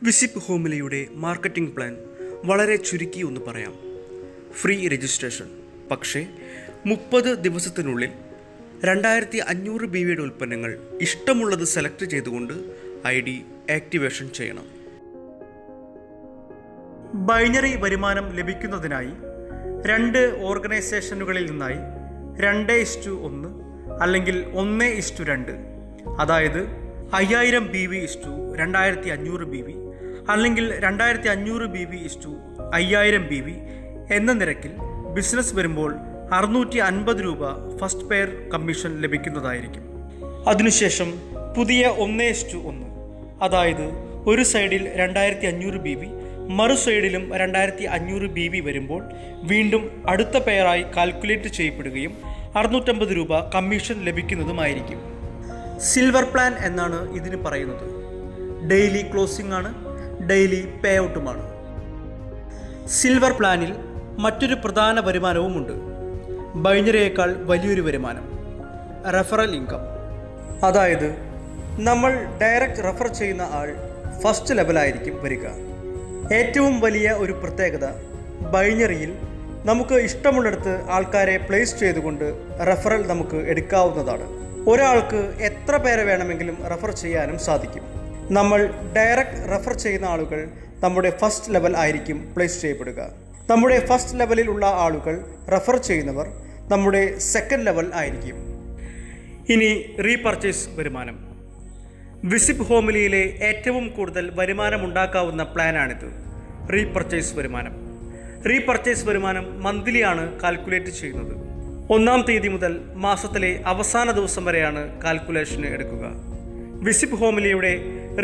വിസിപ്പ് ഹോമിലിയുടെ marketing plan വളരെ ചുരുക്കി ഒന്ന് പറയാം. ഫ്രീ രജിസ്ട്രേഷൻ, പക്ഷേ 30 ദിവസത്തിനുള്ളിൽ 2500 BVയുടെ ഉൽപ്പന്നങ്ങൾ ഇഷ്ടമുള്ളത് സെലക്ട് ചെയ്തുകൊണ്ട് ID ആക്ടിവേഷൻ ചെയ്യണം. ബൈനറി വരുമാനം ലഭിക്കുന്നതിനായി 2 ഓർഗനൈസേഷനുകളിൽ നിന്നായി 2:1 അല്ലെങ്കിൽ 1:2, അതായത് 5000 BV = 2500 BV അല്ലെങ്കിൽ 2500 BV = 5000 BV എന്ന നിരക്കിൽ ബിസിനസ് വരുമ്പോൾ 650 രൂപ ഫസ്റ്റ് പെയർ കമ്മീഷൻ ലഭിക്കുന്നതായിരിക്കും. അതിനുശേഷം പുതിയ 1:1, അതായത് ഒരു സൈഡിൽ 2500 BV മറു സൈഡിലും 2500 BV വരുമ്പോൾ വീണ്ടും അടുത്ത പെയറായി കാൽക്കുലേറ്റ് ചെയ്യപ്പെടുകയും 650 രൂപ കമ്മീഷൻ ലഭിക്കുന്നതുമായിരിക്കും. സിൽവർ പ്ലാൻ എന്നാണ് ഇതിന് പറയുന്നത്. ഡെയിലി ക്ലോസിംഗ് ആണ്, ഡെയിലി പേ ഔട്ടുമാണ്. സിൽവർ പ്ലാനിൽ മറ്റൊരു പ്രധാന വരുമാനവുമുണ്ട്. ബൈനറിയേക്കാൾ വലിയൊരു വരുമാനം, റെഫറൽ ഇൻകം. അതായത് നമ്മൾ ഡയറക്റ്റ് റെഫർ ചെയ്യുന്ന ആൾ ഫസ്റ്റ് ലെവലായിരിക്കും വരിക. ഏറ്റവും വലിയ ഒരു പ്രത്യേകത, ബൈനറിയിൽ നമുക്ക് ഇഷ്ടമുള്ളിടത്ത് ആൾക്കാരെ പ്ലേസ് ചെയ്തുകൊണ്ട് റെഫറൽ നമുക്ക് എടുക്കാവുന്നതാണ്. ഒരാൾക്ക് എത്ര പേരെ വേണമെങ്കിലും റെഫർ ചെയ്യാനും സാധിക്കും. നമ്മൾ ഡയറക്റ്റ് റെഫർ ചെയ്യുന്ന ആളുകൾ നമ്മുടെ ഫസ്റ്റ് ലെവൽ ആയിരിക്കും പ്ലേസ് ചെയ്യപ്പെടുക. നമ്മുടെ ഫസ്റ്റ് ലെവലിൽ ഉള്ള ആളുകൾ റെഫർ ചെയ്യുന്നവർ നമ്മുടെ സെക്കൻഡ് ലെവൽ ആയിരിക്കും. ഇനി റീപർച്ചേസ് വരുമാനം. വിസിപ്പ് ഹോമിലിയിലെ ഏറ്റവും കൂടുതൽ വരുമാനമുണ്ടാക്കാവുന്ന പ്ലാനാണിത്, റീപർച്ചേസ് വരുമാനം. റീപർച്ചേസ് വരുമാനം മന്ത്ലിയാണ് കാൽക്കുലേറ്റ് ചെയ്യുന്നത്. 1-ാം തീയതി മുതൽ മാസത്തിലെ അവസാന ദിവസം വരെയാണ് കാൽക്കുലേഷന് എടുക്കുക. വിസിപ്പ് ഹോമിലിയുടെ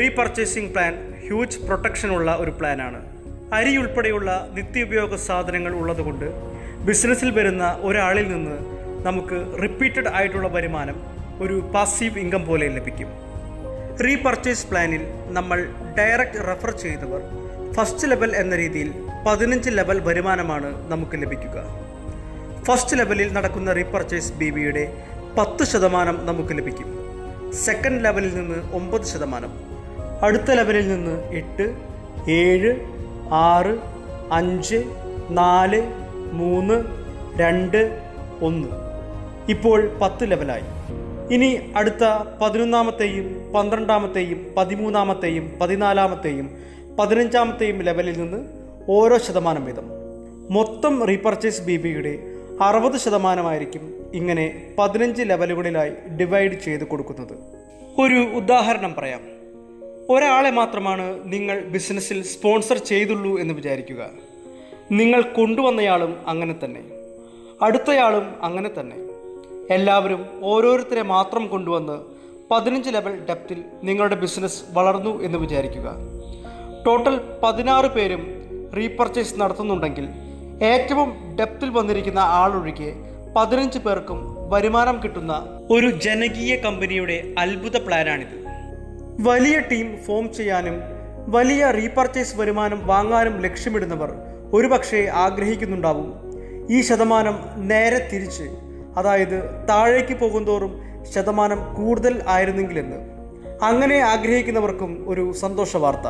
റീപർച്ചേസിംഗ് പ്ലാൻ ഹ്യൂജ് പ്രൊട്ടക്ഷനുള്ള ഒരു പ്ലാനാണ്. അരി ഉൾപ്പെടെയുള്ള നിത്യോപയോഗ സാധനങ്ങൾ ഉള്ളതുകൊണ്ട് ബിസിനസ്സിൽ വരുന്ന ഒരാളിൽ നിന്ന് നമുക്ക് റിപ്പീറ്റഡ് ആയിട്ടുള്ള വരുമാനം ഒരു പാസീവ് ഇൻകം പോലെ ലഭിക്കും. റീപർച്ചേസ് പ്ലാനിൽ നമ്മൾ ഡയറക്റ്റ് റെഫർ ചെയ്തവർ ഫസ്റ്റ് ലെവൽ എന്ന രീതിയിൽ 15 ലെവൽ വരുമാനമാണ് നമുക്ക് ലഭിക്കുക. ഫസ്റ്റ് ലെവലിൽ നടക്കുന്ന റീപർച്ചേസ് BVയുടെ 10% നമുക്ക് ലഭിക്കും. സെക്കൻഡ് ലെവലിൽ നിന്ന് 9%, അടുത്ത ലെവലിൽ നിന്ന് 8, 7, 6, 5, 4, 3, 2, 1. ഇപ്പോൾ 10 ലെവലായി. ഇനി അടുത്ത 11-ാമത്തെയും 12-ാമത്തെയും 13-ാമത്തെയും 14-ാമത്തെയും 15-ാമത്തെയും ലെവലിൽ നിന്ന് ഓരോ ശതമാനം വീതം. മൊത്തം റീപർച്ചേസ് BVയുടെ 60% ഇങ്ങനെ 15 ലെവലുകളിലായി ഡിവൈഡ് ചെയ്ത് കൊടുക്കുന്നത്. ഒരു ഉദാഹരണം പറയാം. ഒരാളെ മാത്രമാണ് നിങ്ങൾ ബിസിനസ്സിൽ സ്പോൺസർ ചെയ്തുള്ളൂ എന്ന് വിചാരിക്കുക. നിങ്ങൾ കൊണ്ടുവന്നയാളും അങ്ങനെ തന്നെ, അടുത്തയാളും അങ്ങനെ തന്നെ. എല്ലാവരും ഓരോരുത്തരെ മാത്രം കൊണ്ടുവന്ന് 15 ലെവൽ ഡെപ്തിൽ നിങ്ങളുടെ ബിസിനസ് വളർന്നു എന്ന് വിചാരിക്കുക. ടോട്ടൽ 16 പേരും റീപർച്ചേസ് നടത്തുന്നുണ്ടെങ്കിൽ ഏറ്റവും ഡെപ്തിൽ വന്നിരിക്കുന്ന ആളൊഴികെ 15 പേർക്കും വരുമാനം കിട്ടുന്ന ഒരു ജനകീയ കമ്പനിയുടെ അത്ഭുത പ്ലാനാണിത്. വലിയ ടീം ഫോം ചെയ്യാനും വലിയ റീപർച്ചേസ് വരുമാനം വാങ്ങാനും ലക്ഷ്യമിടുന്നവർ ഒരുപക്ഷെ ആഗ്രഹിക്കുന്നുണ്ടാവും ഈ ശതമാനം നേരെ തിരിച്ച്, അതായത് താഴേക്ക് പോകുന്തോറും ശതമാനം കൂടുതൽ ആയിരുന്നെങ്കിലെന്ന്. അങ്ങനെ ആഗ്രഹിക്കുന്നവർക്കും ഒരു സന്തോഷ വാർത്ത.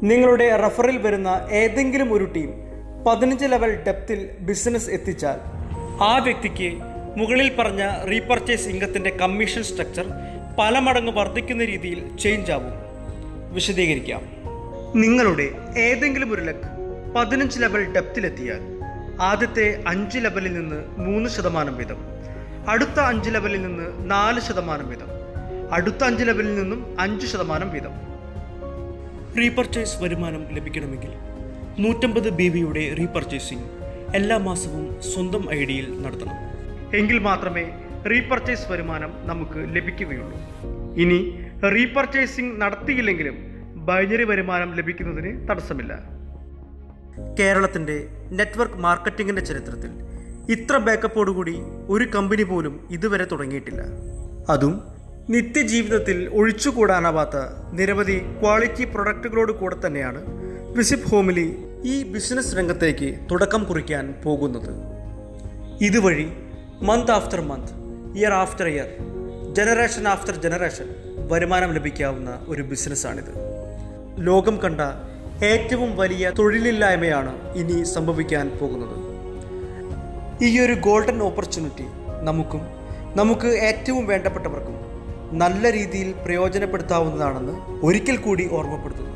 നിങ്ങളുടെ റെഫറിൽ വരുന്ന ഏതെങ്കിലും ഒരു ടീം 15 ലെവൽ ഡെപ്തിൽ ബിസിനസ് എത്തിച്ചാൽ ആ വ്യക്തിക്ക് മുകളിൽ പറഞ്ഞ റീപർച്ചേസ് ഇൻകത്തിൻ്റെ കമ്മീഷൻ സ്ട്രക്ചർ പല മടങ്ങ് വർദ്ധിക്കുന്ന രീതിയിൽ ചേഞ്ച് ആവും. വിശദീകരിക്കാം. നിങ്ങളുടെ ഏതെങ്കിലും ഒരു ലെഗ് 15 ലെവൽ ഡെപ്തിലെത്തിയാൽ ആദ്യത്തെ 5 ലെവലിൽ നിന്ന് 3% വീതം, അടുത്ത 5 ലെവലിൽ നിന്ന് 4% വീതം, അടുത്ത 5 ലെവലിൽ നിന്നും 5% വീതം. റീപർച്ചേസ് വരുമാനം ലഭിക്കണമെങ്കിൽ 150 BVയുടെ റീപർച്ചേസിംഗ് എല്ലാ മാസവും സ്വന്തം IDയിൽ നടത്തണം. എങ്കിൽ മാത്രമേ റീപർച്ചേസ് വരുമാനം നമുക്ക് ലഭിക്കുകയുള്ളൂ. ഇനി റീപർച്ചേസിംഗ് നടത്തിയില്ലെങ്കിലും ബൈനറി വരുമാനം ലഭിക്കുന്നതിന് തടസ്സമില്ല. കേരളത്തിൻ്റെ നെറ്റ്വർക്ക് മാർക്കറ്റിംഗിൻ്റെ ചരിത്രത്തിൽ ഇത്ര ബാക്കപ്പോടുകൂടി ഒരു കമ്പനി പോലും ഇതുവരെ തുടങ്ങിയിട്ടില്ല. അതും നിത്യജീവിതത്തിൽ ഒഴിച്ചുകൂടാനാവാത്ത നിരവധി ക്വാളിറ്റി പ്രൊഡക്റ്റുകളോട് കൂടെ തന്നെയാണ് വിസിപ്പ് ഹോമിലി ഈ ബിസിനസ് രംഗത്തേക്ക് തുടക്കം കുറിക്കാൻ പോകുന്നത്. ഇതുവഴി month after month, year after year, generation after generation വരുമാനം ലഭിക്കാവുന്ന ഒരു ബിസിനസ്സാണിത്. ലോകം കണ്ട ഏറ്റവും വലിയ തൊഴിലില്ലായ്മയാണ് ഇനി സംഭവിക്കാൻ പോകുന്നത്. ഈ ഒരു ഗോൾഡൻ ഓപ്പർച്യൂണിറ്റി നമുക്ക് ഏറ്റവും വേണ്ടപ്പെട്ടവർക്കും നല്ല രീതിയിൽ പ്രയോജനപ്പെടുത്താവുന്നതാണെന്ന് ഒരിക്കൽ കൂടി ഓർമ്മപ്പെടുത്തുന്നു.